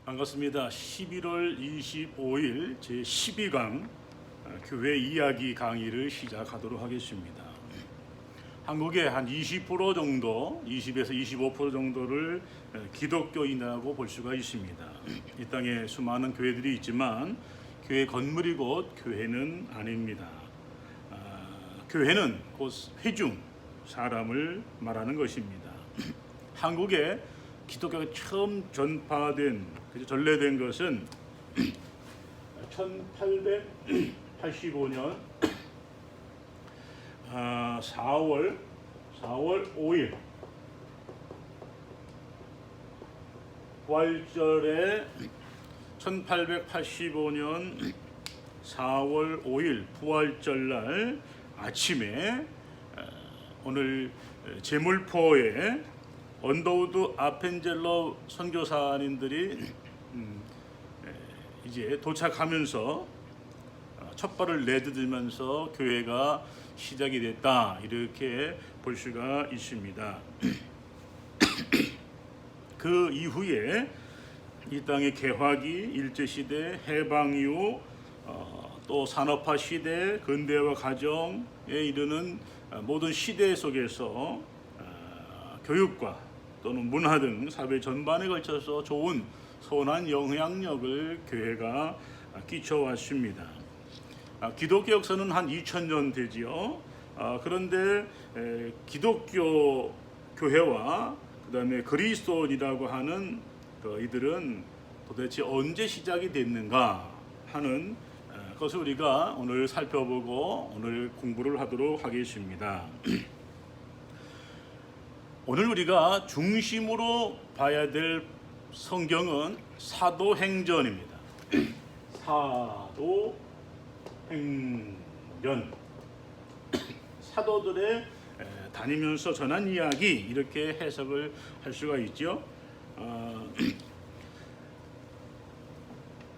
반갑습니다. 11월 25일 제12강 교회 이야기 강의를 시작하도록 하겠습니다. 한국의 한 20% 정도, 20에서 25% 정도를 기독교인이라고 볼 수가 있습니다. 이 땅에 수많은 교회들이 있지만 교회 건물이 곧 교회는 아닙니다. 교회는 곧 회중, 사람을 말하는 것입니다. 한국에 기독교가 처음 전파된, 전래된 것은 1885년 4월 5일 부활절에 1885년 4월 5일 부활절날 아침에 오늘 제물포에 언더우드 아펜젤러 선교사님들이 이제 도착하면서 첫 발을 내디디면서 교회가 시작이 됐다, 이렇게 볼 수가 있습니다. 그 이후에 이 땅의 개화기, 일제시대, 해방 이후 또 산업화 시대, 근대화 과정에 이르는 모든 시대 속에서 교육과 또는 문화 등 사회 전반에 걸쳐서 좋은 선한 영향력을 교회가 끼쳐왔습니다. 기독교 역사는 한 2000년 되지요. 그런데 기독교 교회와 그 다음에 그리스도인이라고 하는 이들은 도대체 언제 시작이 됐는가 하는 것을 우리가 오늘 살펴보고 오늘 공부를 하도록 하겠습니다. 오늘 우리가 중심으로 봐야 될 성경은 사도행전입니다. 사도행전, 사도들의 다니면서 전한 이야기, 이렇게 해석을 할 수가 있죠.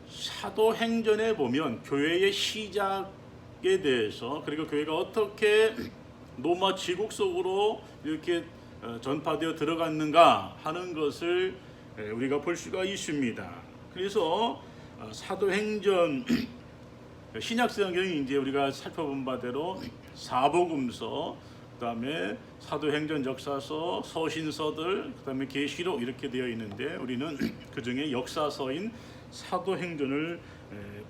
사도행전에 보면 교회의 시작에 대해서, 그리고 교회가 어떻게 로마 제국 속으로 이렇게 전파되어 들어갔는가 하는 것을 우리가 볼 수가 있습니다. 그래서 사도행전, 신약성경이 이제 우리가 살펴본 바대로 사복음서, 그다음에 사도행전 역사서, 서신서들, 그다음에 계시록 이렇게 되어 있는데 우리는 그 중에 역사서인 사도행전을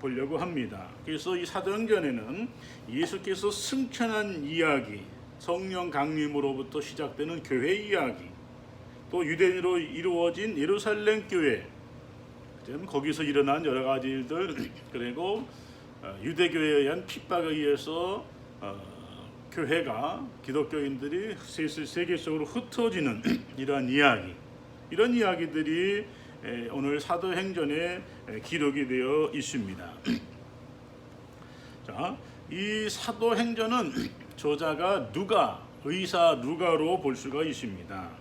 보려고 합니다. 그래서 이 사도행전에는 예수께서 승천한 이야기, 성령 강림으로부터 시작되는 교회 이야기, 또 유대인으로 이루어진 예루살렘 교회, 거기서 일어난 여러 가지 일들, 그리고 유대교회에 의한 핍박에 의해서 교회가, 기독교인들이 세계적으로 흩어지는 이러한 이야기, 이런 이야기들이 오늘 사도행전에 기록이 되어 있습니다. 자, 이 사도행전은 저자가 누가, 의사 누가로 볼 수가 있습니다.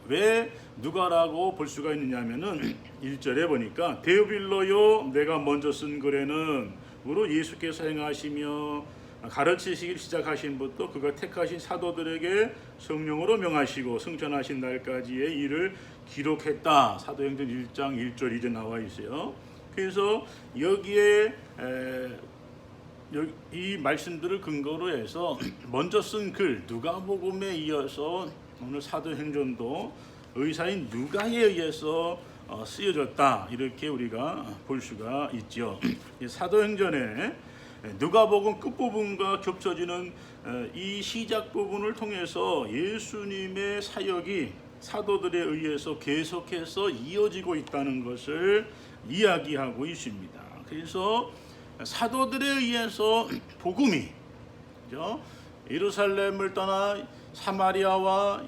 왜 누가라고 볼 수가 있느냐면은 1절에 보니까 데오빌로요 내가 먼저 쓴 글에는 으로 예수께서 행하시며 가르치시기 시작하신 부터 그가 택하신 사도들에게 성령으로 명하시고 승천하신 날까지의 일을 기록했다. 사도행전 1장 1절 이제 나와 있어요. 그래서 여기에 이 말씀들을 근거로 해서 먼저 쓴 글 누가복음에 이어서 오늘 사도행전도 의사인 누가에 의해서 쓰여졌다, 이렇게 우리가 볼 수가 있죠. 사도행전에 누가복음 끝부분과 겹쳐지는 이 시작 부분을 통해서 예수님의 사역이 사도들에 의해서 계속해서 이어지고 있다는 것을 이야기하고 있습니다. 그래서 사도들에 의해서 복음이, 그죠? 예루살렘을 떠나 사마리아와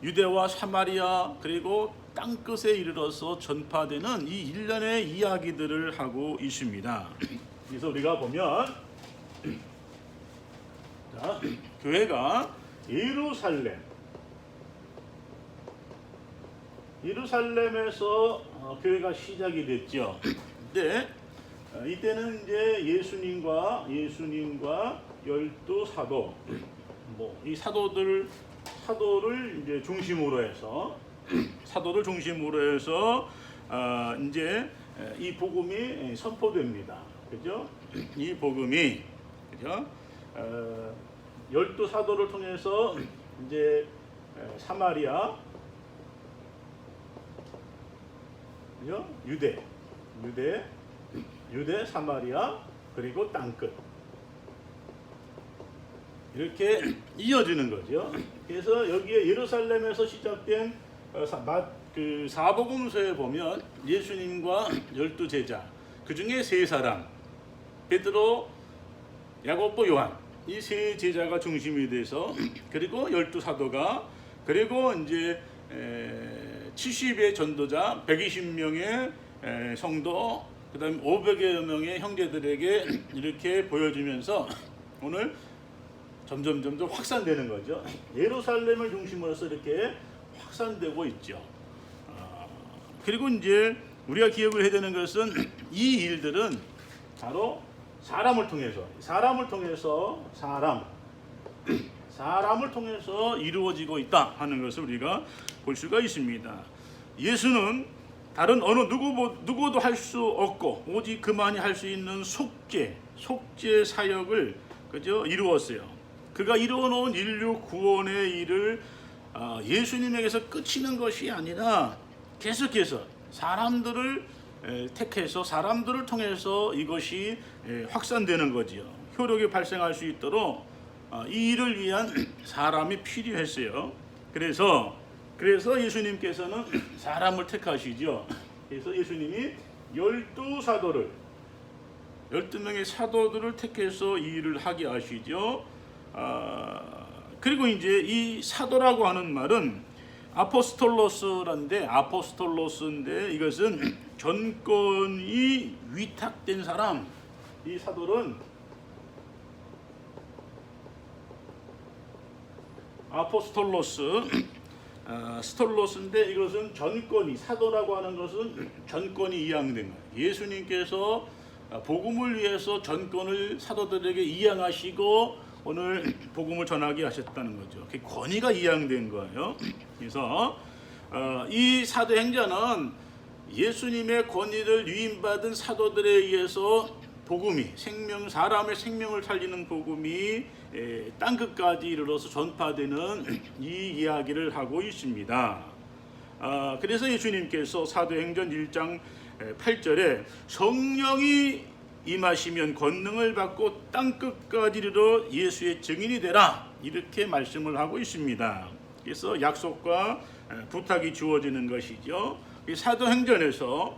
유대와 사마리아, 그리고 땅끝에 이르러서 전파되는 이 일련의 이야기들을 하고 있습니다. 그래서 우리가 보면 자, 교회가 예루살렘에서 교회가 시작이 됐죠. 근데 이때는 이제 예수님과 12 사도, 이 사도를 이제 중심으로 해서 이제 이 복음이 선포됩니다. 그죠? 이 복음이 그죠? 12사도를 통해서 이제 사마리아, 그죠? 유대, 사마리아, 그리고 땅끝 이렇게 이어지는 거죠. 그래서 여기에 예루살렘에서 시작된 그 사복음서에 보면 예수님과 12제자, 그 중에 3사람, 베드로, 야고보, 요한, 이 3제자가 중심이 돼서, 그리고 12사도가, 그리고 이제 70의 전도자, 120명의 성도, 그 다음에 500여 명의 형제들에게 이렇게 보여주면서 오늘 점점 확산되는 거죠. 예루살렘을 중심으로서 이렇게 확산되고 있죠. 그리고 이제 우리가 기억을 해야 되는 것은 이 일들은 바로 사람을 통해서 이루어지고 있다 하는 것을 우리가 볼 수가 있습니다. 예수는 다른 어느 누구도 할 수 없고 오직 그만이 할 수 있는 속죄 사역을 그저 이루었어요. 그가 이루어놓은 인류 구원의 일을 예수님에게서 끝이는 것이 아니라 계속해서 사람들을 택해서 사람들을 통해서 이것이 확산되는 거지요. 효력이 발생할 수 있도록 이 일을 위한 사람이 필요했어요. 그래서 예수님께서는 사람을 택하시죠. 그래서 예수님이 12명의 사도들을 택해서 이 일을 하게 하시죠. 그리고 이제 이 사도라고 하는 말은 아포스톨로스인데 이것은 전권이 위탁된 사람. 이 사도는 스톨로스인데 이것은 전권이, 사도라고 하는 것은 전권이 이양된 거예요. 예수님께서 복음을 위해서 전권을 사도들에게 이양하시고 오늘 복음을 전하게 하셨다는 거죠. 그 권위가 이양된 거예요. 그래서 이 사도행전은 예수님의 권위를 위임받은 사도들에 의해서 복음이 사람의 생명을 살리는 복음이 땅끝까지 이르러서 전파되는 이 이야기를 하고 있습니다. 그래서 예수님께서 사도행전 1장 8절에 성령이 임하시면 권능을 받고 땅끝까지 이르러 예수의 증인이 되라, 이렇게 말씀을 하고 있습니다. 그래서 약속과 부탁이 주어지는 것이죠. 사도행전에서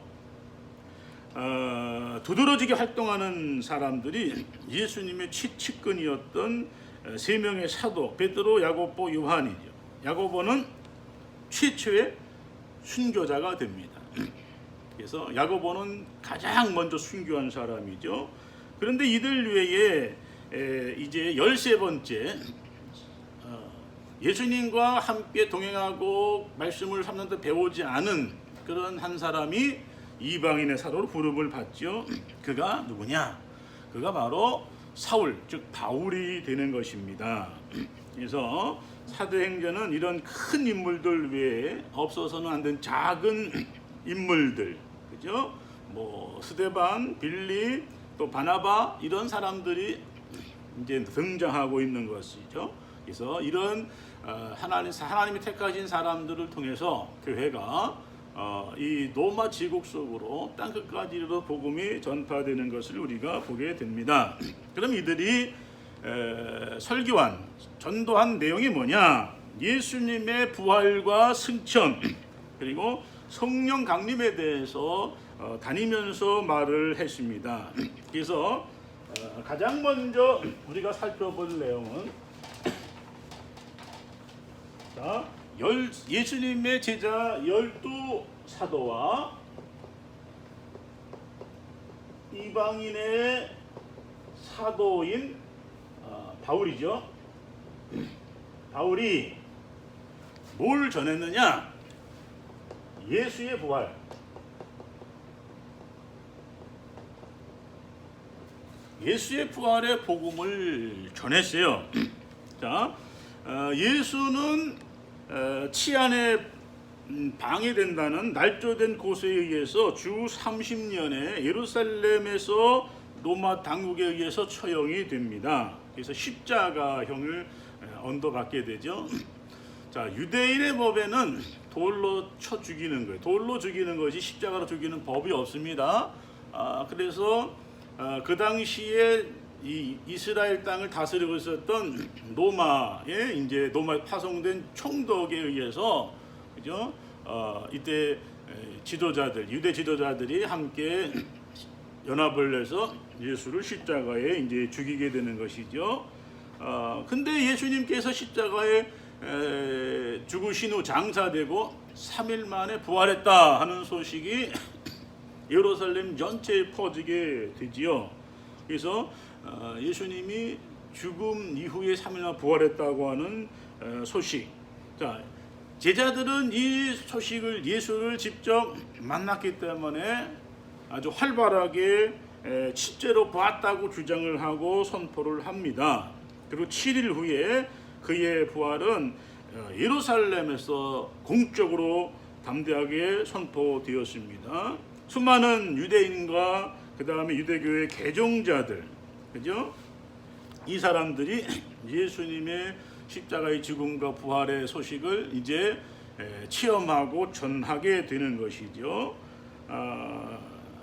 두드러지게 활동하는 사람들이 예수님의 측근이었던 3명의 사도, 베드로, 야고보, 요한이죠. 야고보는 최초의 순교자가 됩니다. 그래서 야고보는 가장 먼저 순교한 사람이죠. 그런데 이들 외에 이제 13번째 예수님과 함께 동행하고 말씀을 3년도 배우지 않은 그런 한 사람이 이방인의 사도로 부름을 받죠. 그가 누구냐? 그가 바로 사울, 즉 바울이 되는 것입니다. 그래서 사도행전은 이런 큰 인물들 외에 없어서는 안 되는 작은 인물들, 그죠? 뭐 스데반, 빌립, 또 바나바, 이런 사람들이 이제 등장하고 있는 것이죠. 그래서 이런 하나님이 택하신 사람들을 통해서 교회가 이 로마 제국 속으로 땅끝까지 이르러 복음이 전파되는 것을 우리가 보게 됩니다. 그럼 이들이 설교한, 전도한 내용이 뭐냐? 예수님의 부활과 승천, 그리고 성령 강림에 대해서 다니면서 말을 했습니다. 그래서 가장 먼저 우리가 살펴볼 내용은 예수님의 제자 12사도와 이방인의 사도인 바울이죠. 바울이 뭘 전했느냐? 예수의 부활. 예수의 부활의 복음을 전했어요. 자, 예수는 치안의 방해된다는 날조된 고소에 의해서 주 30년에 예루살렘에서 로마 당국에 의해서 처형이 됩니다. 그래서 십자가형을 언도받게 되죠. 자, 유대인의 법에는 돌로 쳐 죽이는 거예요. 돌로 죽이는 것이 십자가로 죽이는 법이 없습니다. 그래서 그 당시에 이 이스라엘 땅을 다스리고 있었던 로마의 이제 로마에 파송된 총독에 의해서 그죠? 이때 지도자들 유대 지도자들이 함께 연합을 해서 예수를 십자가에 이제 죽이게 되는 것이죠. 근데 예수님께서 십자가에 죽으신 후 장사되고 3일 만에 부활했다 하는 소식이 예루살렘 전체에 퍼지게 되지요. 그래서 예수님이 죽음 이후에 3일 만에 부활했다고 하는 소식. 자, 제자들은 이 소식을 예수를 직접 만났기 때문에 아주 활발하게 실제로 봤다고 주장을 하고 선포를 합니다. 그리고 7일 후에 그의 부활은 예루살렘에서 공적으로 담대하게 선포되었습니다. 수많은 유대인과 그 다음에 유대교의 개종자들, 그죠? 이 사람들이 예수님의 십자가의 죽음과 부활의 소식을 이제 체험하고 전하게 되는 것이죠.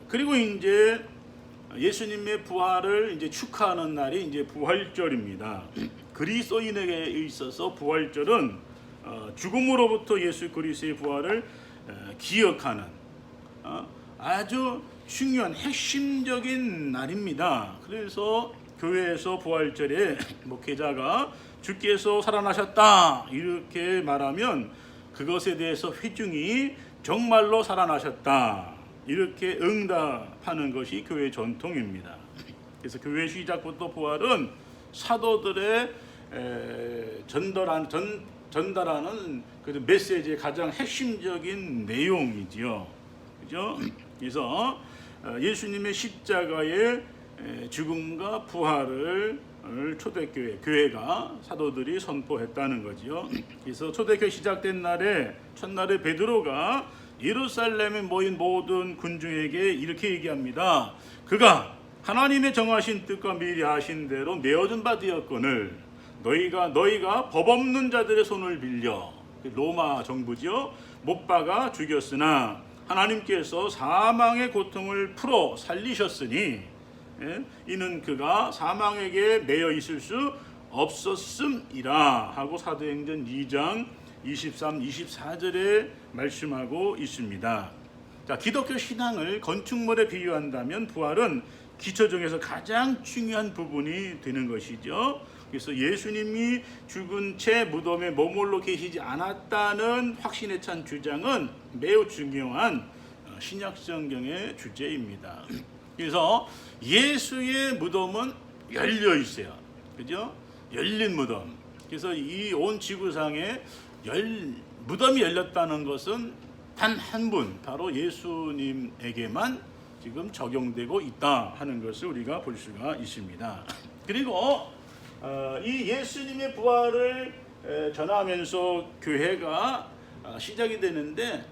그리고 이제 예수님의 부활을 이제 축하하는 날이 이제 부활절입니다. 그리스도인에게 있어서 부활절은 죽음으로부터 예수 그리스도의 부활을 기억하는 아주 중요한 핵심적인 날입니다. 그래서 교회에서 부활절에 목회자가 주께서 살아나셨다 이렇게 말하면 그것에 대해서 회중이 정말로 살아나셨다 이렇게 응답하는 것이 교회 전통입니다. 그래서 교회 시작부터 부활은 사도들의 전달하는 그 메시지의 가장 핵심적인 내용이지요. 그죠? 그래서 예수님의 십자가의 죽음과 부활을 초대교회, 교회가 사도들이 선포했다는 거지요. 그래서 초대교회 시작된 날에 첫날에 베드로가 예루살렘에 모인 모든 군중에게 이렇게 얘기합니다. 그가 하나님의 정하신 뜻과 미리 하신 대로 내어준 바 되었거늘 너희가 법 없는 자들의 손을 빌려 로마 정부지요 못 박아 죽였으나 하나님께서 사망의 고통을 풀어 살리셨으니 이는 그가 사망에게 매여 있을 수 없었음이라 하고 사도행전 2장 23, 24절에 말씀하고 있습니다. 자, 기독교 신앙을 건축물에 비유한다면 부활은 기초 중에서 가장 중요한 부분이 되는 것이죠. 그래서 예수님이 죽은 채 무덤에 머물러 계시지 않았다는 확신에 찬 주장은 매우 중요한 신약 성경의 주제입니다. 그래서 예수의 무덤은 열려 있어요. 그죠? 열린 무덤. 그래서 이 온 지구상에 무덤이 열렸다는 것은 단 한 분, 바로 예수님에게만 지금 적용되고 있다 하는 것을 우리가 볼 수가 있습니다. 그리고 이 예수님의 부활을 전하면서 교회가 시작이 되는데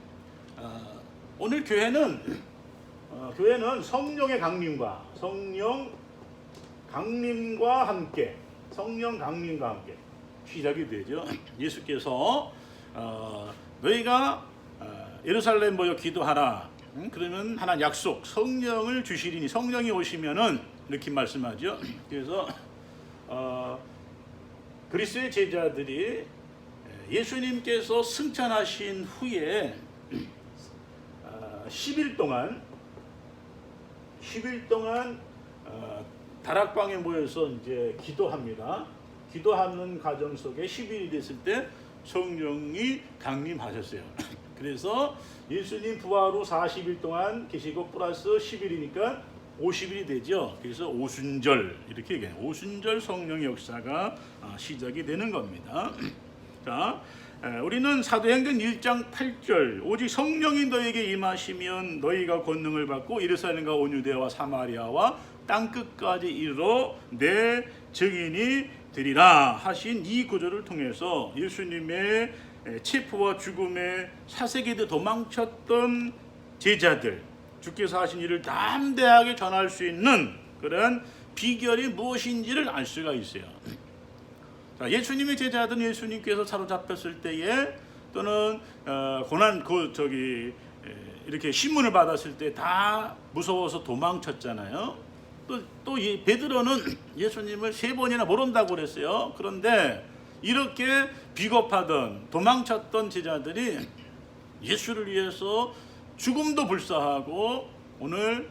오늘 교회는 성령의 강림과 함께 시작이 되죠. 예수께서 너희가 예루살렘 모여 기도하라. 그러면 하나님 약속 성령을 주시리니 성령이 오시면은 이렇게 말씀하죠. 그래서 그리스도의 제자들이 예수님께서 승천하신 후에 10일 동안 다락방에 모여서 이제 기도합니다. 기도하는 과정 속에 10일이 됐을 때 성령이 강림하셨어요. 그래서 예수님 부활 후 40일 동안 계시고 플러스 10일이니까 50일이 되죠. 그래서 오순절 이렇게 얘기해요. 오순절 성령의 역사가 시작이 되는 겁니다. 자, 우리는 사도행전 1장 8절 오직 성령이 너에게 임하시면 너희가 권능을 받고 예루살렘과 온 유대와 사마리아와 땅끝까지 이르러 내 증인이 되리라 하신 이 구절을 통해서 예수님의 체포와 죽음에 사색에도 도망쳤던 제자들, 주께서 하신 일을 담대하게 전할 수 있는 그런 비결이 무엇인지를 알 수가 있어요. 자, 예수님의 제자들은 예수님께서 사로잡혔을 때에 또는 이렇게 신문을 받았을 때 다 무서워서 도망쳤잖아요. 또 베드로는 예수님을 3번이나 모른다고 그랬어요. 그런데 이렇게 비겁하던 도망쳤던 제자들이 예수를 위해서 죽음도 불사하고 오늘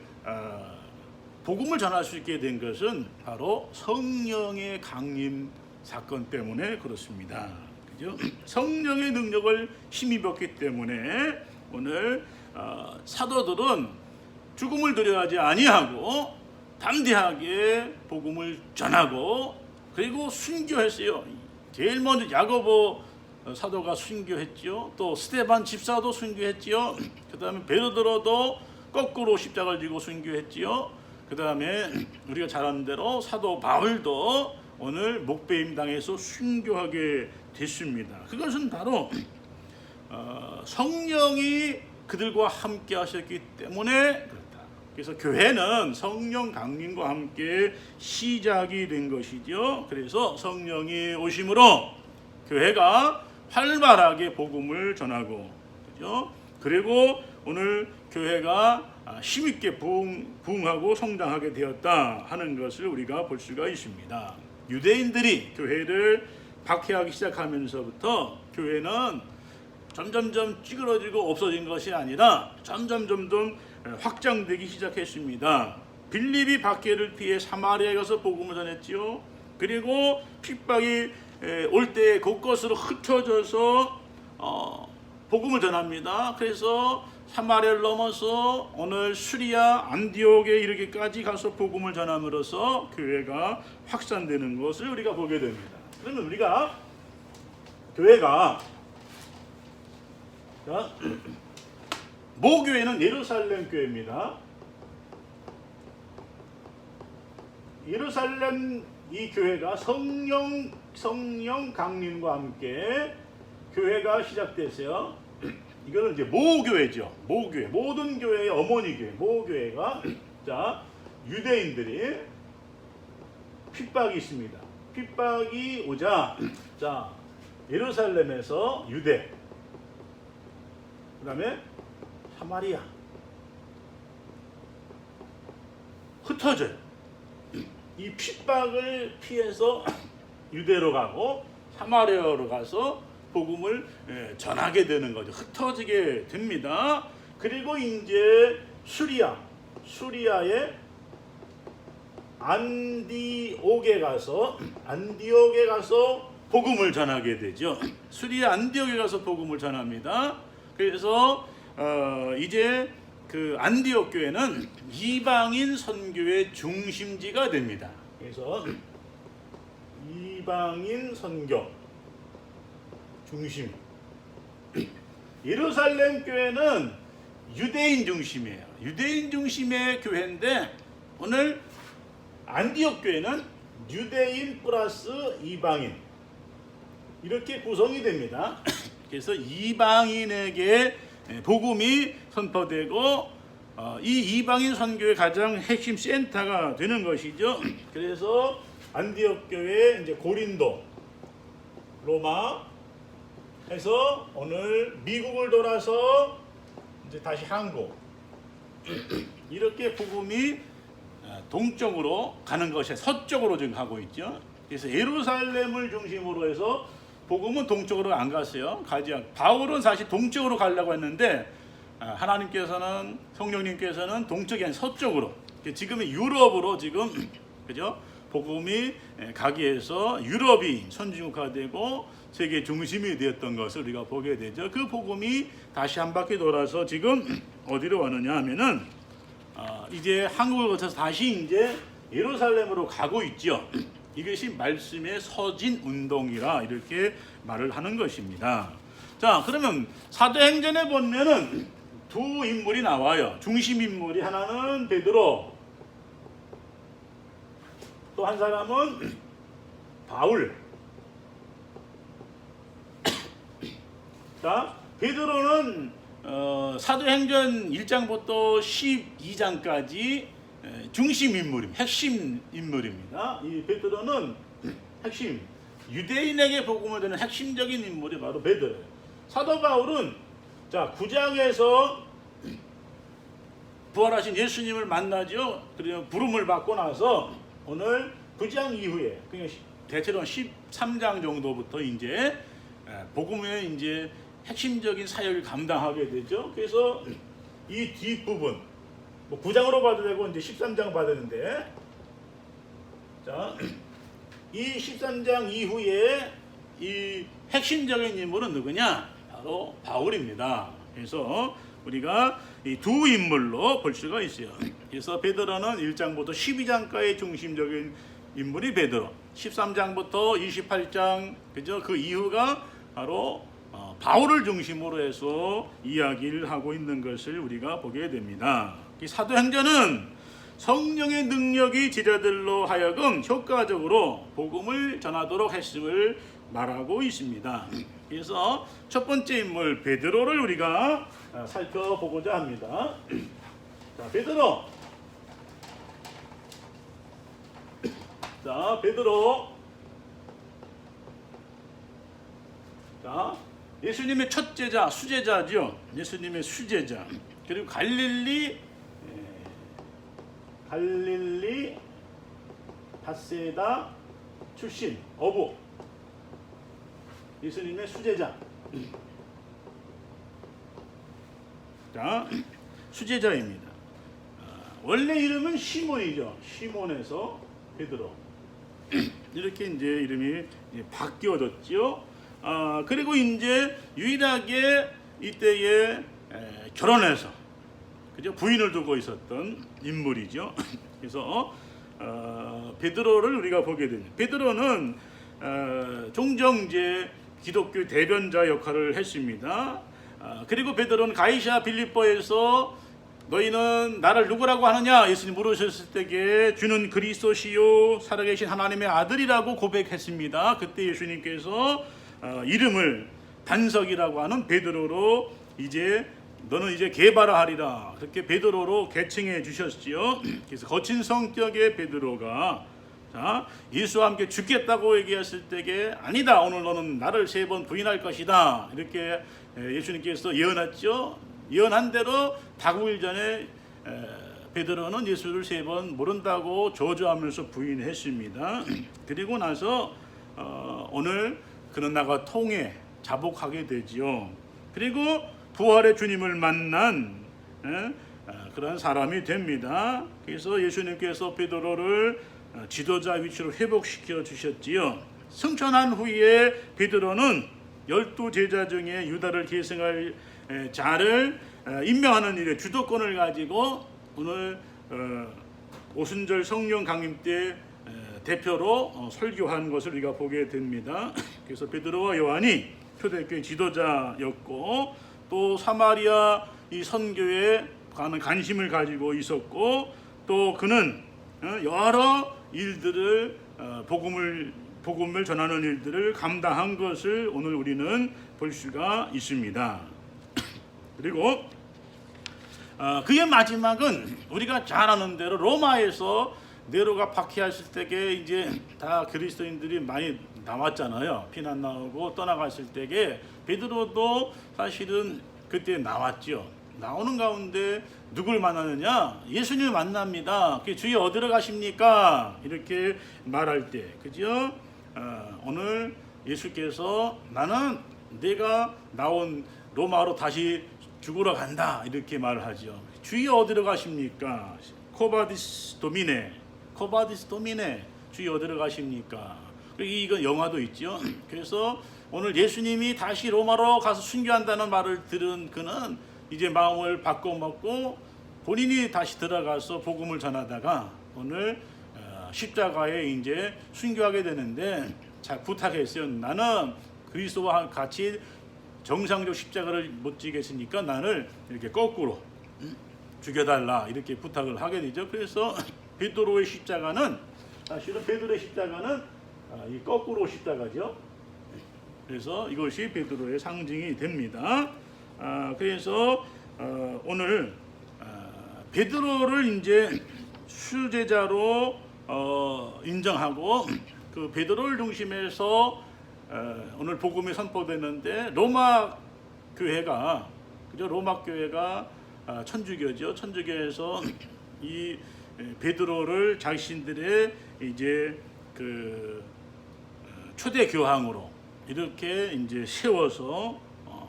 복음을 전할 수 있게 된 것은 바로 성령의 강림 사건 때문에 그렇습니다. 그죠? 성령의 능력을 힘입었기 때문에 오늘 사도들은 죽음을 두려워하지 아니하고 담대하게 복음을 전하고 그리고 순교했어요. 제일 먼저 야고보 사도가 순교했죠. 또 스데반 집사도 순교했지요. 그 다음에 베드로도 거꾸로 십자가를 지고 순교했지요. 그 다음에 우리가 잘 아는 대로 사도 바울도 오늘 목배임 당해서 순교하게 됐습니다. 그것은 바로 성령이 그들과 함께 하셨기 때문에 그렇다. 그래서 교회는 성령 강림과 함께 시작이 된 것이죠. 그래서 성령이 오심으로 교회가 활발하게 복음을 전하고, 그죠? 그리고 오늘 교회가 힘있게 부흥하고 성장하게 되었다 하는 것을 우리가 볼 수가 있습니다. 유대인들이 교회를 박해하기 시작하면서부터 교회는 점점점 찌그러지고 없어진 것이 아니라 점점 확장되기 시작했습니다. 빌립이 박해를 피해 사마리아에 가서 복음을 전했지요. 그리고 핍박이 올 때 곳곳으로 흩어져서 복음을 전합니다. 그래서 사마리아를 넘어서 오늘 수리아 안디옥에 이르기까지 가서 복음을 전함으로써 교회가 확산되는 것을 우리가 보게 됩니다. 그러면 우리가 교회가 모교회는 예루살렘 교회입니다. 예루살렘 이 교회가 성령 강림과 함께 교회가 시작됐어요. 이거는 이제 모교회죠. 모교회, 모든 교회의 어머니 교회, 모교회가 자 유대인들이 핍박이 있습니다. 핍박이 오자 자 예루살렘에서 유대, 그다음에 사마리아 흩어져요. 이 핍박을 피해서 유대로 가고 사마리아로 가서 복음을 전하게 되는 거죠. 흩어지게 됩니다. 그리고 이제 수리아의 안디옥에 가서 복음을 전하게 되죠. 수리아 안디옥에 가서 복음을 전합니다. 그래서 이제 그 안디옥 교회는 이방인 선교의 중심지가 됩니다. 그래서 이방인 선교 중심. 예루살렘 교회는 유대인 중심이에요. 유대인 중심의 교회인데 오늘 안디옥 교회는 유대인 플러스 이방인 이렇게 구성이 됩니다. 그래서 이방인에게 복음이 선포되고 이 이방인 선교의 가장 핵심 센터가 되는 것이죠. 그래서 안디옥 교회, 이제 고린도, 로마 해서 오늘 미국을 돌아서 이제 다시 한국 이렇게 복음이 동쪽으로 가는 것이 서쪽으로 지금 가고 있죠. 그래서 예루살렘을 중심으로 해서 복음은 동쪽으로 안 갔어요. 바울은 사실 동쪽으로 가려고 했는데 하나님께서는 성령님께서는 동쪽이 아닌 서쪽으로, 지금의 유럽으로 지금 그죠? 복음이 가기 위해서 유럽이 선진국화되고 세계 중심이 되었던 것을 우리가 보게 되죠. 그 복음이 다시 한 바퀴 돌아서 지금 어디로 왔느냐 하면은 이제 한국을 거쳐서 다시 이제 예루살렘으로 가고 있죠. 이것이 말씀의 서진 운동이라 이렇게 말을 하는 것입니다. 자, 그러면 사도행전에 보면은 두 인물이 나와요. 중심 인물이 하나는 베드로, 또 한 사람은 바울. 자, 베드로는 사도행전 1장부터 12장까지 중심 인물입니다. 핵심 인물입니다. 이 베드로는 핵심, 유대인에게 복음을 전하는 핵심적인 인물이 바로 베드로예요. 사도 바울은 자 9장에서 부활하신 예수님을 만나죠. 그리고 부름을 받고 나서 오늘 9장 이후에 대체로 13장 정도부터 이제 복음의 이제 핵심적인 사역을 감당하게 되죠. 그래서 이 뒷부분 뭐 9장으로 봐도 되고 이제 13장 봐도 되는데, 자, 이 13장 이후에 이 핵심적인 인물은 누구냐? 바로 바울입니다. 그래서 우리가 이 두 인물로 볼 수가 있어요. 그래서 베드로는 1장부터 12장까지 중심적인 인물이 베드로, 13장부터 28장 그죠? 그 이후가 바로 바울을 중심으로 해서 이야기를 하고 있는 것을 우리가 보게 됩니다. 이 사도행전은 성령의 능력이 제자들로 하여금 효과적으로 복음을 전하도록 했음을 말하고 있습니다. 그래서 첫 번째 인물 베드로를 우리가 살펴보고자 합니다. 자, 베드로. 자, 베드로. 자, 예수님의 첫 제자, 수제자죠. 예수님의 수제자. 그리고 갈릴리 바세다 출신 어부. 예수님의 수제자. 자, 수제자입니다. 원래 이름은 시몬이죠. 시몬에서 베드로. 이렇게 이제 이름이 바뀌어졌죠. 그리고 이제 유일하게 이때에 결혼해서 그죠? 부인을 두고 있었던 인물이죠. 그래서 베드로를 우리가 보게 됩니다. 베드로는 종종 이제 기독교 대변자 역할을 했습니다. 그리고 베드로는 가이사 빌립보에서 너희는 나를 누구라고 하느냐? 예수님 물으셨을 때에 주는 그리스도시요 살아계신 하나님의 아들이라고 고백했습니다. 그때 예수님께서 이름을 단석이라고 하는 베드로로 너는 이제 게바라하리라 그렇게 베드로로 개칭해 주셨지요. 그래서 거친 성격의 베드로가 예수와 함께 죽겠다고 얘기했을 때에 아니다, 오늘 너는 나를 3번 부인할 것이다 이렇게 예수님께서 예언했죠. 예언한 대로 다구일 전에 베드로는 예수를 3번 모른다고 저주하면서 부인했습니다. 그리고 나서 오늘 그는 나가 통해 자복하게 되지요. 그리고 부활의 주님을 만난 그런 사람이 됩니다. 그래서 예수님께서 베드로를 지도자 위치로 회복시켜 주셨지요. 승천한 후에 베드로는 12제자 중에 유다를 계승할 자를 임명하는 일에 주도권을 가지고 오늘 오순절 성령 강림 때 대표로 설교한 것을 우리가 보게 됩니다. 그래서 베드로와 요한이 초대교회 지도자였고 또 사마리아 이 선교에 가는 관심을 가지고 있었고 또 그는 여러 일들을 복음을 전하는 일들을 감당한 것을 오늘 우리는 볼 수가 있습니다. 그리고 그의 마지막은 우리가 잘 아는 대로 로마에서 네로가 박해했을 때에 이제 다 그리스도인들이 많이 나왔잖아요. 피난 나오고 떠나갔을 때에 베드로도 사실은 그때 나왔죠. 나오는 가운데 누굴 만나느냐? 예수님을 만납니다. 주여 어디로 가십니까? 이렇게 말할 때, 그죠? 오늘 예수께서 나는 내가 나온 로마로 다시 죽으러 간다 이렇게 말하죠. 주여 어디로 가십니까? 코바디스 도미네, 주여 어디로 가십니까? 이건 영화도 있죠. 그래서 오늘 예수님이 다시 로마로 가서 순교한다는 말을 들은 그는 이제 마음을 바꿔먹고 본인이 다시 들어가서 복음을 전하다가 오늘 십자가에 이제 순교하게 되는데 자 부탁했어요. 나는 그리스도와 같이 정상적 십자가를 못 지겠으니까 나를 이렇게 거꾸로 죽여달라 이렇게 부탁을 하게 되죠. 그래서 베드로의 십자가는 사실은 베드로의 십자가는 이 거꾸로 십자가죠. 그래서 이것이 베드로의 상징이 됩니다. 그래서 오늘 베드로를 이제 수제자로 인정하고 그 베드로를 중심해서 오늘 복음이 선포되는데 로마 교회가 천주교죠. 천주교에서 이 베드로를 자신들의 이제 그 초대 교황으로 이렇게 이제 세워서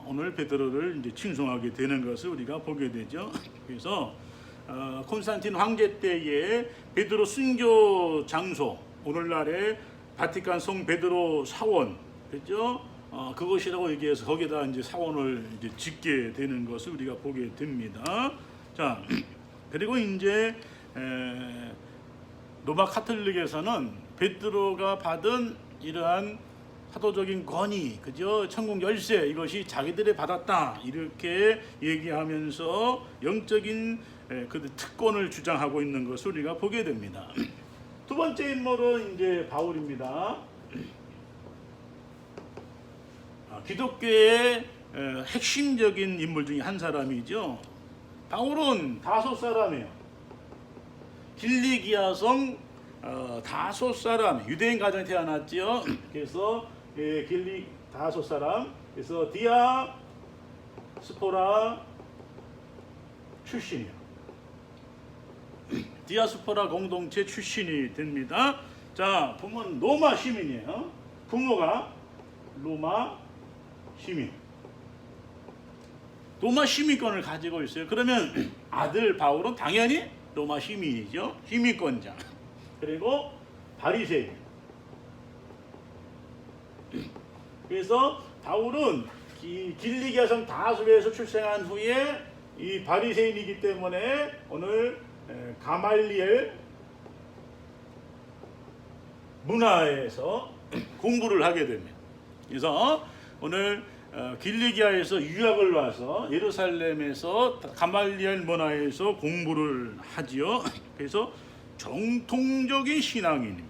오늘 베드로를 이제 칭송하게 되는 것을 우리가 보게 되죠. 그래서 콘스탄틴 황제 때에 베드로 순교 장소, 오늘날의 바티칸 성 베드로 사원, 그죠? 그것이라고 얘기해서 거기다 이제 사원을 이제 짓게 되는 것을 우리가 보게 됩니다. 자, 그리고 이제 로마 카톨릭에서는 베드로가 받은 이러한 사도적인 권위, 그죠? 천국 열쇠 이것이 자기들이 받았다 이렇게 얘기하면서 영적인 그 특권을 주장하고 있는 것을 우리가 보게 됩니다. 두 번째 인물은 이제 바울입니다. 기독교의 핵심적인 인물 중에 한 사람이죠. 바울은 다소 사람이에요. 길리기아성 다소 사람, 유대인 가정에 태어났죠. 그래서 길리 다소 사람, 그래서 디아스포라 출신이에요. 디아스포라 공동체 출신이 됩니다. 자, 보면 로마 시민이에요. 부모가 로마 시민. 로마 시민권을 가지고 있어요. 그러면 아들 바울은 당연히 로마 시민이죠. 시민권자. 그리고 바리새인. 그래서 바울은 길리기아성 다소에서 출생한 후에 이 바리새인이기 때문에 오늘 가말리엘 문화에서 공부를 하게 됩니다. 그래서 오늘 길리기아에서 유학을 와서 예루살렘에서 가말리엘 문화에서 공부를 하지요. 그래서 정통적인 신앙인입니다.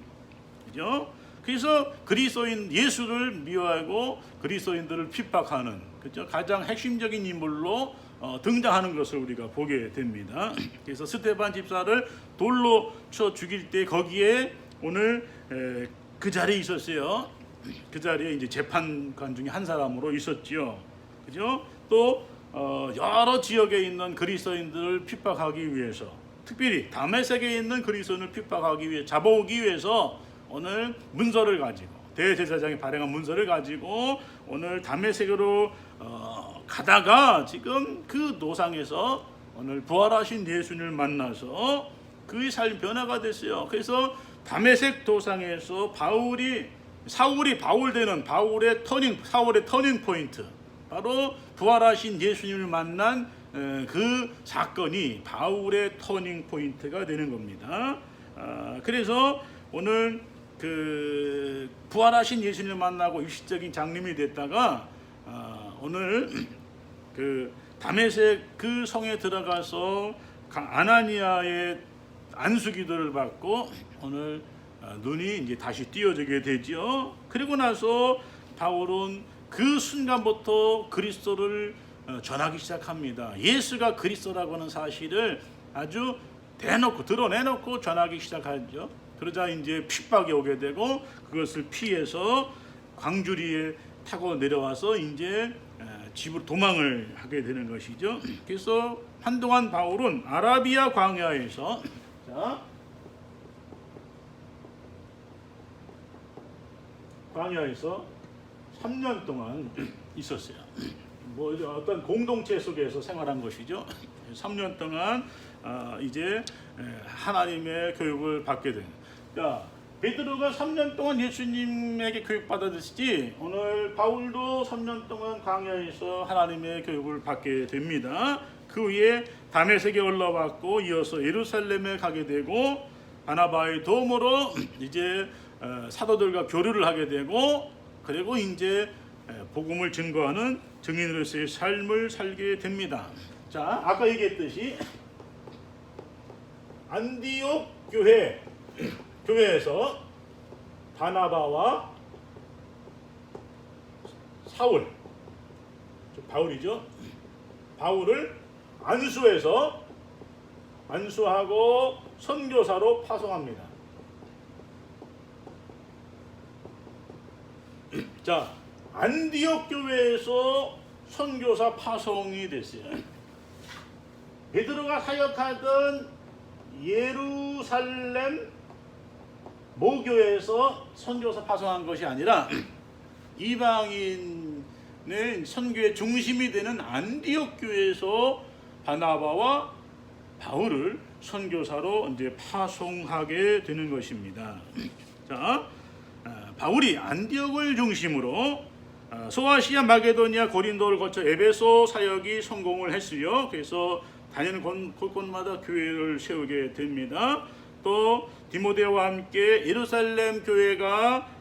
그죠? 그래서 그리스도인 예수를 미워하고 그리스도인들을 핍박하는, 그죠? 가장 핵심적인 인물로 등장하는 것을 우리가 보게 됩니다. 그래서 스데반 집사를 돌로 쳐 죽일 때 거기에 오늘 그 자리에 있었어요. 그 자리에 이제 재판관 중에 한 사람으로 있었지요. 그죠? 또 여러 지역에 있는 그리스도인들을 핍박하기 위해서, 특별히 다메섹에 있는 그리스도인을 핍박하기 위해 잡아오기 위해서 오늘 문서를 가지고, 대제사장이 발행한 문서를 가지고 오늘 다메섹으로 가다가 지금 그 노상에서 오늘 부활하신 예수님을 만나서 그의 삶이 변화가 됐어요. 그래서 다메섹 도상에서 사울이 바울 되는 사울의 터닝 포인트, 바로 부활하신 예수님을 만난 그 사건이 바울의 터닝 포인트가 되는 겁니다. 그래서 오늘 그 부활하신 예수님을 만나고 일시적인 장님이 됐다가 오늘 그 다메섹 그 성에 들어가서 아나니아의 안수기도를 받고 오늘 눈이 이제 다시 띄어지게 되죠. 그리고 나서 바울은 그 순간부터 그리스도를 전하기 시작합니다. 예수가 그리스도라고 하는 사실을 아주 대놓고 드러내놓고 전하기 시작하죠. 그러자 이제 핍박이 오게 되고 그것을 피해서 광주리에 타고 내려와서 이제 집으로 도망을 하게 되는 것이죠. 그래서 한동안 바울은 아라비아 광야에서 3년 동안 있었어요. 뭐 어떤 공동체 속에서 생활한 것이죠. 3년 동안 이제 하나님의 교육을 받게 된. 자, 베드로가 3년 동안 예수님에게 교육받았듯이 오늘 바울도 3년 동안 광야에서 하나님의 교육을 받게 됩니다. 그 후에 다메섹에 올라왔고 이어서 예루살렘에 가게 되고 바나바의 도움으로 이제 사도들과 교류를 하게 되고 그리고 이제 복음을 증거하는 증인으로서의 삶을 살게 됩니다. 자, 아까 얘기했듯이 안디옥 교회에서 바나바와 사울, 바울이죠. 바울을 안수하고 선교사로 파송합니다. 자, 안디옥 교회에서 선교사 파송이 됐어요. 베드로가 사역하던 예루살렘 모교회에서 선교사 파송한 것이 아니라 이방인의 선교의 중심이 되는 안디옥 교회에서 바나바와 바울을 선교사로 이제 파송하게 되는 것입니다. 자, 바울이 안디옥을 중심으로 소아시아, 마게도니아, 고린도를 거쳐 에베소 사역이 성공을 했어요. 그래서 다니는 곳곳마다 교회를 세우게 됩니다. 또 디모데와 함께 예루살렘 교회가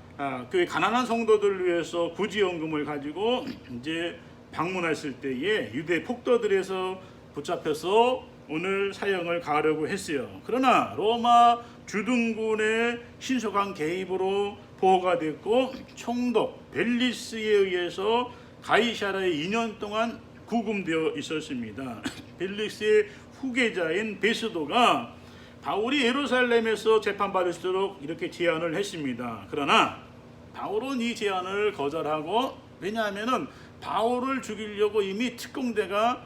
교회 가난한 성도들을 위해서 구제연금을 가지고 이제 방문했을 때에 유대 폭도들에서 붙잡혀서 오늘 사형을 가하려고 했어요. 그러나 로마 주둔군의 신속한 개입으로 보호가 됐고 총독 벨리스에 의해서 가이사라에 2년 동안 구금되어 있었습니다. 벨리스의 후계자인 베스도가 바울이 예루살렘에서 재판받을 수 있도록 이렇게 제안을 했습니다. 그러나 바울은 이 제안을 거절하고, 왜냐하면 바울을 죽이려고 이미 특공대가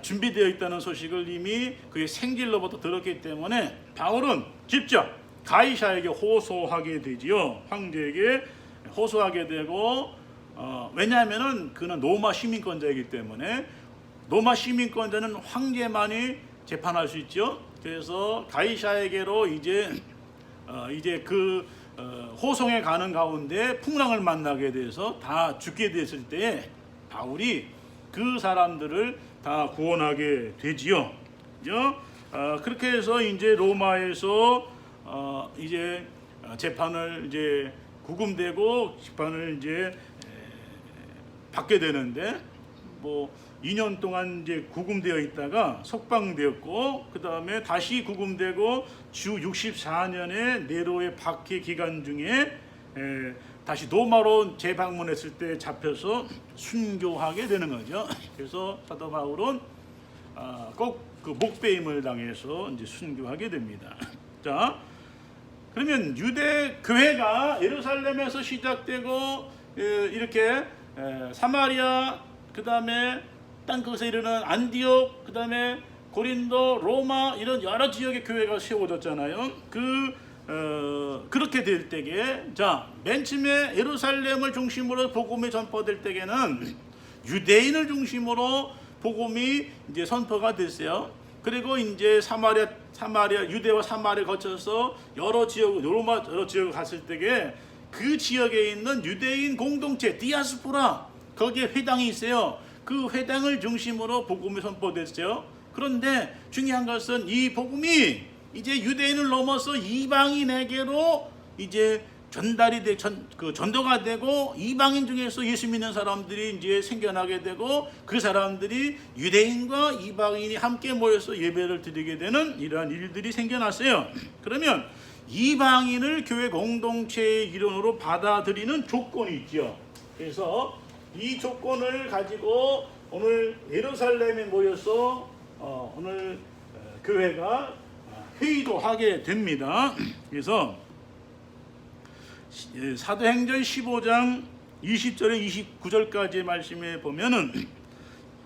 준비되어 있다는 소식을 이미 그의 생질로부터 들었기 때문에 바울은 직접 가이사에게 호소하게 되지요. 황제에게 호소하게 되고, 왜냐하면 그는 로마 시민권자이기 때문에 로마 시민권자는 황제만이 재판할 수 있죠. 그래서 가이사에게로 이제 그 호송에 가는 가운데 풍랑을 만나게 돼서 다 죽게 됐을 때 바울이 그 사람들을 다 구원하게 되지요. 그렇게 해서 이제 로마에서 이제 재판을 이제 구금되고 재판을 이제 받게 되는데, 뭐 2년 동안 이제 구금되어 있다가 석방되었고, 그 다음에 다시 구금되고 주 64년에 네로의 박해 기간 중에 다시 로마로 재방문했을 때 잡혀서 순교하게 되는 거죠. 그래서 사도 바울은 꼭 그 목배임을 당해서 이제 순교하게 됩니다. 자, 그러면 유대 교회가 예루살렘에서 시작되고 이렇게 사마리아, 그 다음에 땅끝에 이르는 안디옥, 그 다음에 고린도, 로마, 이런 여러 지역의 교회가 세워졌잖아요. 그렇게 될 때에, 자, 맨 처음에 예루살렘을 중심으로 복음이 전파될 때에는 유대인을 중심으로 복음이 이제 선포가 됐어요. 그리고 이제 사마리아, 유대와 사마리아 거쳐서 여러 지역, 로마 여러 지역을 갔을 때에 그 지역에 있는 유대인 공동체, 디아스포라, 거기에 회당이 있어요. 그 회당을 중심으로 복음이 선포됐어요. 그런데 중요한 것은 이 복음이 이제 유대인을 넘어서 이방인에게로 이제 전달이 전도가 되고, 이방인 중에서 예수 믿는 사람들이 이제 생겨나게 되고, 그 사람들이 유대인과 이방인이 함께 모여서 예배를 드리게 되는 이러한 일들이 생겨났어요. 그러면 이방인을 교회 공동체의 일원으로 받아들이는 조건이 있죠. 그래서 이 조건을 가지고 오늘 예루살렘에 모여서 오늘 교회가 회의도 하게 됩니다. 그래서 사도행전 15장 20절에 29절까지의 말씀에 보면은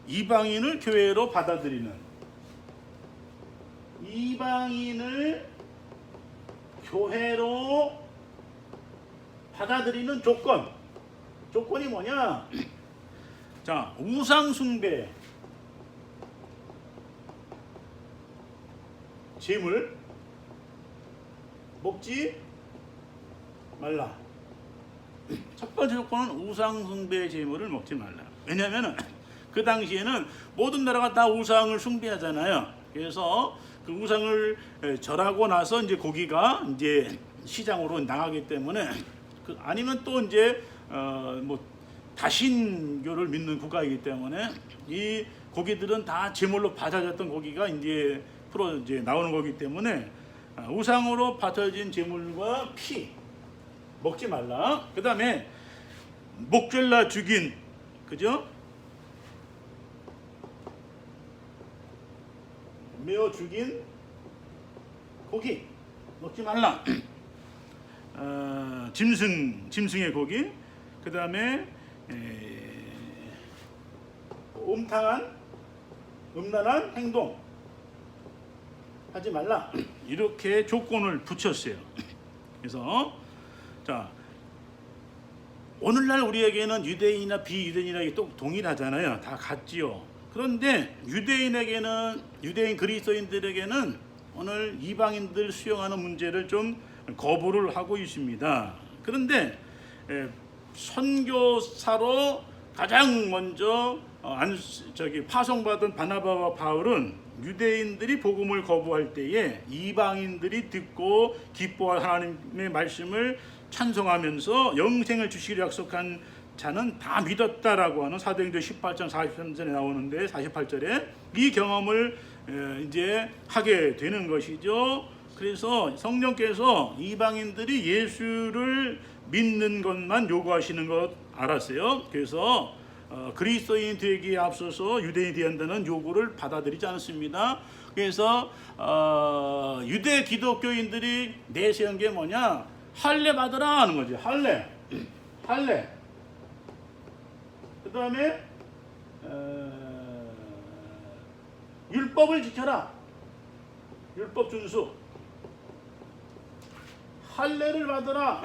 이방인을 교회로 받아들이는, 이방인을 교회로 받아들이는 조건이 뭐냐? 자, 우상 숭배, 재물 먹지 말라. 첫 번째 조건은 우상 숭배 제물을 먹지 말라. 왜냐하면 그 당시에는 모든 나라가 다 우상을 숭배하잖아요. 그래서 그 우상을 절하고 나서 이제 고기가 이제 시장으로 나가기 때문에, 아니면 또 이제 뭐 다신교를 믿는 국가이기 때문에 이 고기들은 다 제물로 바쳐졌던 고기가 이제 이제 나오는 거기 때문에 우상으로 바쳐진 제물과 피 먹지 말라. 그 다음에 목졸라 죽인 그죠? 메어 죽인 고기 먹지 말라. 짐승의 고기. 그 다음에 음란한 행동 하지 말라. 이렇게 조건을 붙였어요. 그래서 자, 오늘날 우리에게는 유대인이나 비유대인이나 또 동일하잖아요. 다 같지요. 그런데 유대인 그리스도인들에게는 오늘 이방인들 수용하는 문제를 좀 거부를 하고 있습니다. 그런데 선교사로 가장 먼저 파송받은 바나바와 바울은 유대인들이 복음을 거부할 때에 이방인들이 듣고 기뻐할 하나님의 말씀을 찬송하면서 영생을 주시기로 약속한 자는 다 믿었다라고 하는 사도행전 18장 43절에 나오는데 48절에 이 경험을 이제 하게 되는 것이죠. 그래서 성령께서 이방인들이 예수를 믿는 것만 요구하시는 것 알았어요. 그래서 그리스도인 되기에 앞서서 유대인이 되어야 한다는 요구를 받아들이지 않습니다. 그래서 유대 기독교인들이 내세운 게 뭐냐? 할례 받으라 하는 거지. 할례. 그 다음에 율법을 지켜라. 율법 준수. 할례를 받으라.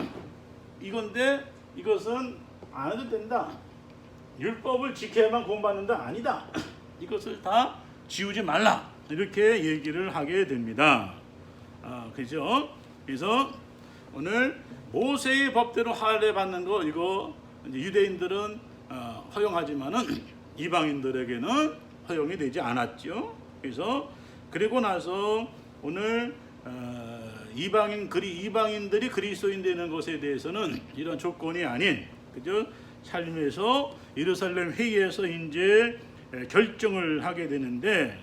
이건데 이것은 안 해도 된다. 율법을 지켜야만 구원받는다. 아니다. 이것을 다 지우지 말라. 이렇게 얘기를 하게 됩니다. 그죠? 그래서 오늘 모세의 법대로 할례 받는 거 이거 이제 유대인들은 허용하지만은 이방인들에게는 허용이 되지 않았죠. 그래서 그리고 나서 오늘 이방인들이 그리스도인 되는 것에 대해서는 이런 조건이 아닌 그죠? 삶에서 예루살렘 회의에서 이제 결정을 하게 되는데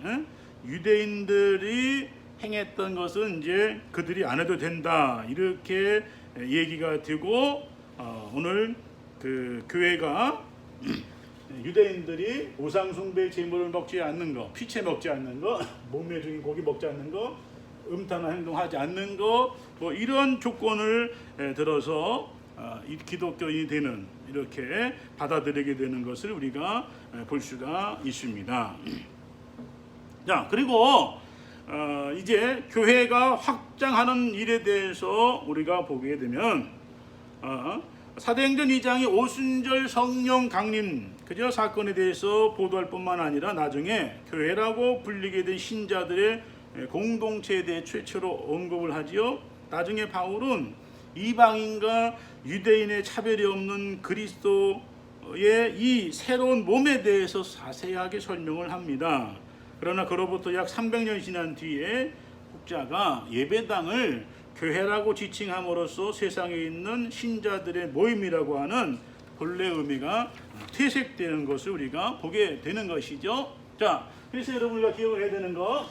유대인들이 행했던 것은 이제 그들이 안 해도 된다 이렇게 얘기가 되고 오늘 그 교회가 유대인들이 우상숭배 제물을 먹지 않는 거, 피채 먹지 않는 거, 몸에 죽인 고기 먹지 않는 거, 음탕한 행동하지 않는 거, 뭐 이런 조건을 들어서 기독교인이 되는 이렇게 받아들이게 되는 것을 우리가 볼 수가 있습니다. 자, 그리고 이제 교회가 확장하는 일에 대해서 우리가 보게 되면 사도행전 2장의 오순절 성령 강림 그저 사건에 대해서 보도할 뿐만 아니라 나중에 교회라고 불리게 된 신자들의 공동체에 대해 최초로 언급을 하지요. 나중에 바울은 이방인과 유대인의 차별이 없는 그리스도의 이 새로운 몸에 대해서 자세하게 설명을 합니다. 그러나 그로부터 약 300년 지난 뒤에 국자가 예배당을 교회라고 지칭함으로써 세상에 있는 신자들의 모임이라고 하는 본래 의미가 퇴색되는 것을 우리가 보게 되는 것이죠. 자, 그래서 여러분 우리가 기억을 해야 되는 거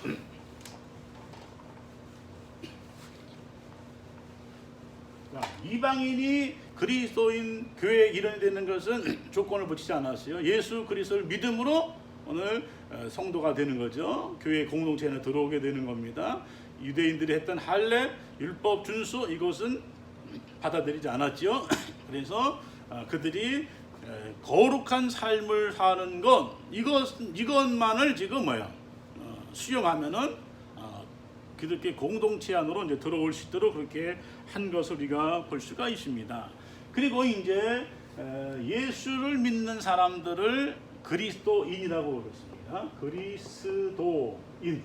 이방인이 그리스도인 교회에 일원이 되는 것은 조건을 붙이지 않았어요. 예수 그리스도를 믿음으로 오늘 성도가 되는 거죠. 교회 공동체에 들어오게 되는 겁니다. 유대인들이 했던 할례, 율법 준수 이것은 받아들이지 않았죠. 그래서 그들이 거룩한 삶을 사는 것 이것만을 지금 수용하면은 그들께 공동체 안으로 이제 들어올 수 있도록 그렇게 한 것을 우리가 볼 수가 있습니다. 그리고 이제 예수를 믿는 사람들을 그리스도인이라고 그랬습니다. 그리스도인.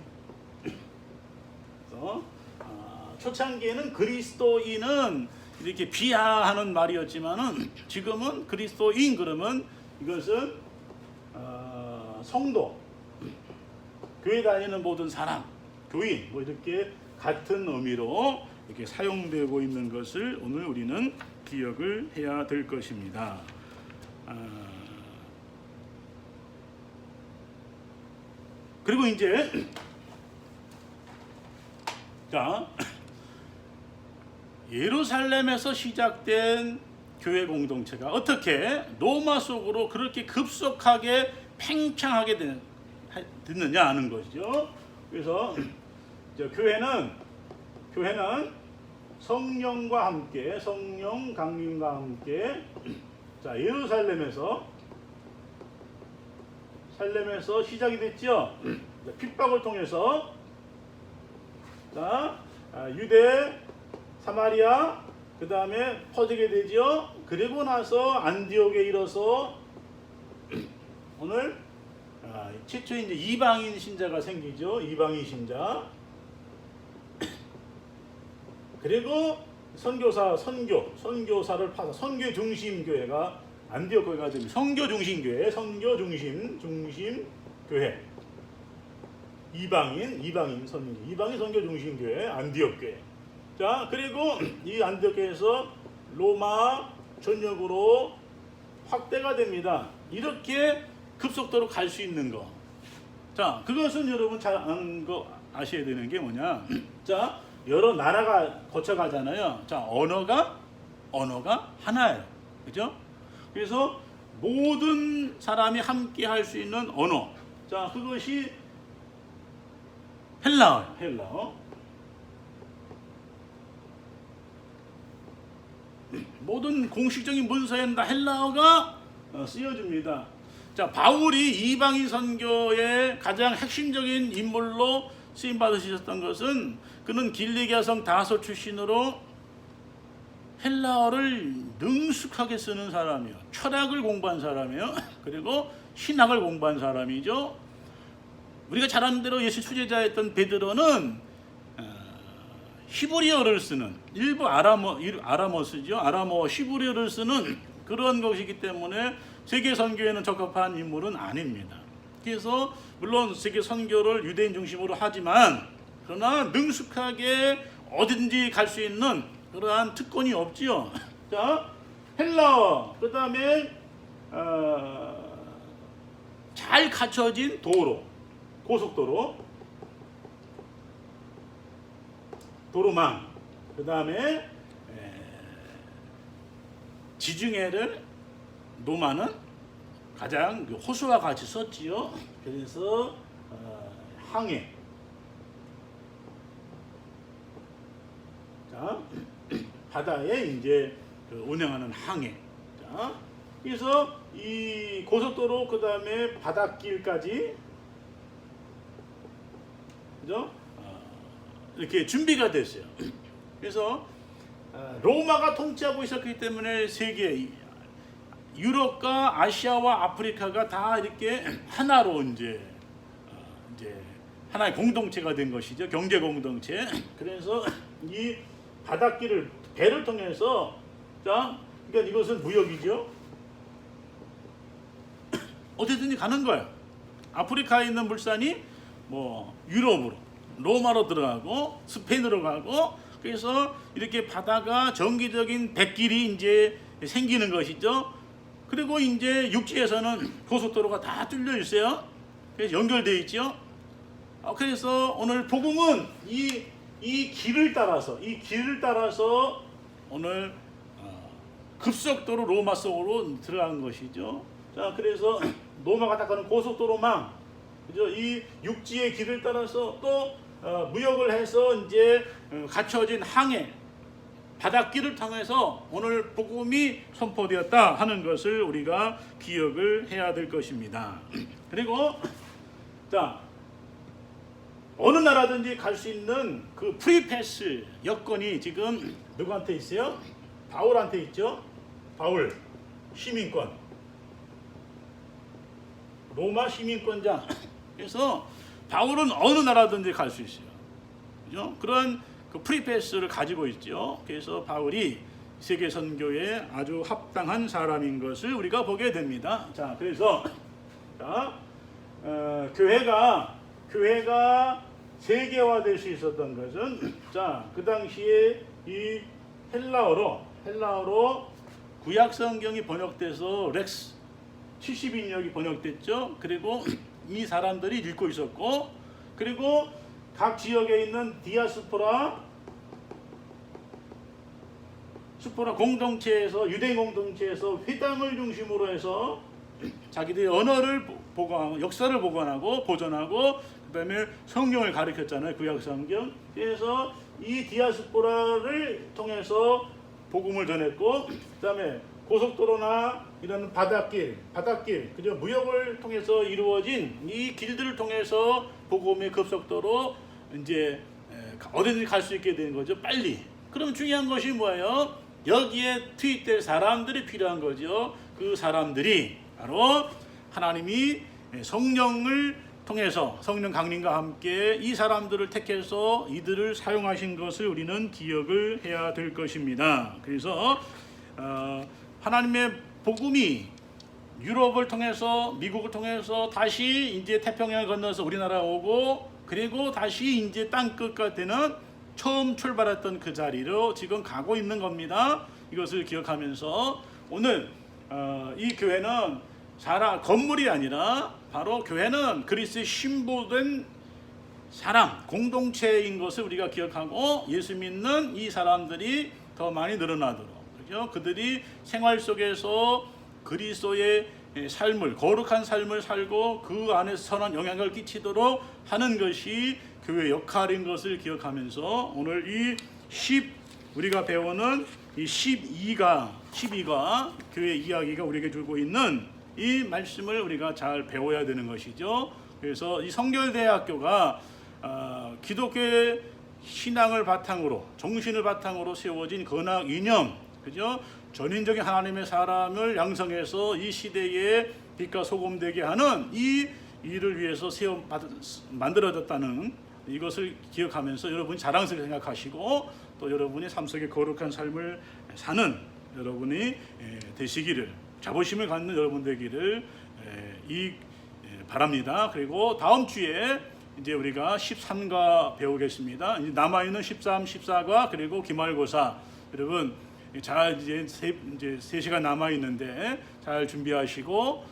그래서 초창기에는 그리스도인은 이렇게 비하하는 말이었지만은 지금은 그리스도인 그러면 이것은 성도, 교회 다니는 모든 사람, 교인 뭐 이렇게 같은 의미로 이렇게 사용되고 있는 것을 오늘 우리는 기억을 해야 될 것입니다. 그리고 이제 자 예루살렘에서 시작된 교회 공동체가 어떻게 로마 속으로 그렇게 급속하게 팽창하게 됐느냐 하는 것이죠. 그래서 교회는 성령과 함께, 성령 강림과 함께, 자, 예루살렘에서 시작이 됐죠. 핍박을 통해서, 자, 유대, 사마리아, 그 다음에 퍼지게 되죠. 그리고 나서 안디옥에 이뤄서 오늘 최초 이제 이방인 신자가 생기죠. 이방인 신자. 그리고 선교사를 파서 선교 중심 교회가 안디옥 교회가 됩니다. 선교 중심 교회, 선교 중심 교회. 이방인 선교 중심 교회, 안디옥 교회. 자, 그리고 이 안디옥 교회에서 로마 전역으로 확대가 됩니다. 이렇게 급속도로 갈 수 있는 거. 자, 그것은 여러분 잘 아셔야 되는 게 뭐냐? 자, 여러 나라가 거쳐가잖아요. 자, 언어가 하나예요. 그죠? 그래서 모든 사람이 함께 할 수 있는 언어. 자, 그것이 헬라어예요. 헬라어. 모든 공식적인 문서에는 다 헬라어가 쓰여집니다. 자, 바울이 이방인 선교의 가장 핵심적인 인물로 쓰임 받으셨던 것은 그는 길리기아성 다소 출신으로 헬라어를 능숙하게 쓰는 사람이요, 철학을 공부한 사람이요, 그리고 신학을 공부한 사람이죠. 우리가 잘 아는 대로 예수 수제자였던 베드로는 히브리어를 쓰는, 일부 아람어스죠. 아람어 히브리어를 쓰는 그런 것이기 때문에 세계 선교에는 적합한 인물은 아닙니다. 그래서 물론 세계 선교를 유대인 중심으로 하지만 그러나 능숙하게 어딘지 갈 수 있는 그러한 특권이 없지요. 자, 헬라어, 그 다음에 잘 갖춰진 도로, 고속도로, 도로망, 그 다음에 지중해를 로마는 가장 호수와 같이 썼지요. 그래서 항해, 자, 바다에 이제 운행하는 항해. 자, 그래서 이 고속도로, 그 다음에 바닷길까지, 그죠? 이렇게 준비가 됐어요. 그래서 로마가 통치하고 있었기 때문에 세계, 유럽과 아시아와 아프리카가 다 이렇게 하나로 이제 하나의 공동체가 된 것이죠. 경제 공동체. 그래서 이 바닷길을, 배를 통해서, 자, 그러니까 이것은 무역이죠. 어디든지 가는 거예요. 아프리카에 있는 물산이 뭐 유럽으로, 로마로 들어가고 스페인으로 가고, 그래서 이렇게 바다가 정기적인 백길이 이제 생기는 것이죠. 그리고 이제 육지에서는 고속도로가 다 뚫려 있어요. 그래서 연결되어 있죠. 그래서 오늘 복음은 이 길을 따라서 오늘 급속도로 로마 속으로 들어간 것이죠. 자, 그래서 로마가 닦아는 고속도로망, 그죠? 이 육지의 길을 따라서 또 무역을 해서 이제 갖춰진 항해, 바닷길을 통해서 오늘 복음이 선포되었다 하는 것을 우리가 기억을 해야 될 것입니다. 그리고 자, 어느 나라든지 갈 수 있는 그 프리패스 여건이 지금 누구한테 있어요? 바울한테 있죠. 바울 시민권, 로마 시민권자. 그래서 바울은 어느 나라든지 갈 수 있어요. 그죠? 그런 그 프리패스를 가지고 있죠. 그래서 바울이 세계 선교에 아주 합당한 사람인 것을 우리가 보게 됩니다. 자, 그래서 교회가 세계화될 수 있었던 것은, 자, 그 당시에 이 헬라어로 구약 성경이 번역돼서 렉스 70인역이 번역됐죠. 그리고 이 사람들이 읽고 있었고, 그리고 각 지역에 있는 디아스포라 스포라 공동체에서 유대인 공동체에서 회당을 중심으로 해서 자기들의 언어를 보관하고 역사를 보관하고 보존하고 그다음에 성경을 가르쳤잖아요. 구약 성경. 그래서 이 디아스포라를 통해서 복음을 전했고 그다음에 고속도로나 이런 바닷길, 그죠? 무역을 통해서 이루어진 이 길들을 통해서 복음의 급속도로 이제 어디든지 갈 수 있게 되는 거죠. 빨리. 그럼 중요한 것이 뭐예요? 여기에 투입될 사람들이 필요한 거죠. 그 사람들이 바로 하나님이 성령을 통해서 성령 강림과 함께 이 사람들을 택해서 이들을 사용하신 것을 우리는 기억을 해야 될 것입니다. 그래서 하나님의 복음이 유럽을 통해서 미국을 통해서 다시 이제 태평양을 건너서 우리나라 오고 그리고 다시 이제 땅 끝가 되는 처음 출발했던 그 자리로 지금 가고 있는 겁니다. 이것을 기억하면서 오늘 이 교회는 건물이 아니라 바로 교회는 그리스도의 신부된 사람, 공동체인 것을 우리가 기억하고 예수 믿는 이 사람들이 더 많이 늘어나도록 그죠? 그들이 생활 속에서 그리스도의 삶을 거룩한 삶을 살고 그 안에서 선한 영향을 끼치도록 하는 것이 교회 역할인 것을 기억하면서 오늘 우리가 배우는 이 12가 교회 이야기가 우리에게 주고 있는 이 말씀을 우리가 잘 배워야 되는 것이죠. 그래서 이 성결대학교가 기독교의 신앙을 바탕으로 정신을 바탕으로 세워진 건학 이념 그죠? 전인적인 하나님의 사람을 양성해서 이 시대에 빛과 소금 되게 하는 이 일을 위해서 만들어졌다는 이것을 기억하면서 여러분이 자랑스럽게 생각하시고 또 여러분이 삶 속에 거룩한 삶을 사는 여러분이 되시기를 자부심을 갖는 여러분 되기를 바랍니다. 그리고 다음 주에 이제 우리가 13과 배우겠습니다. 이제 남아있는 13, 14과 그리고 기말고사 여러분 잘 이제 3시간 남아 있는데 잘 준비하시고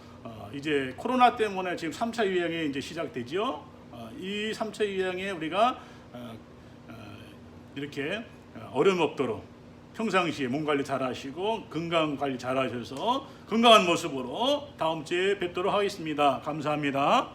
이제 코로나 때문에 지금 3차 유행이 이제 시작되죠. 이 3차 유행에 우리가 이렇게 어려움 없도록 평상시에 몸 관리 잘 하시고 건강 관리 잘 하셔서 건강한 모습으로 다음 주에 뵙도록 하겠습니다. 감사합니다.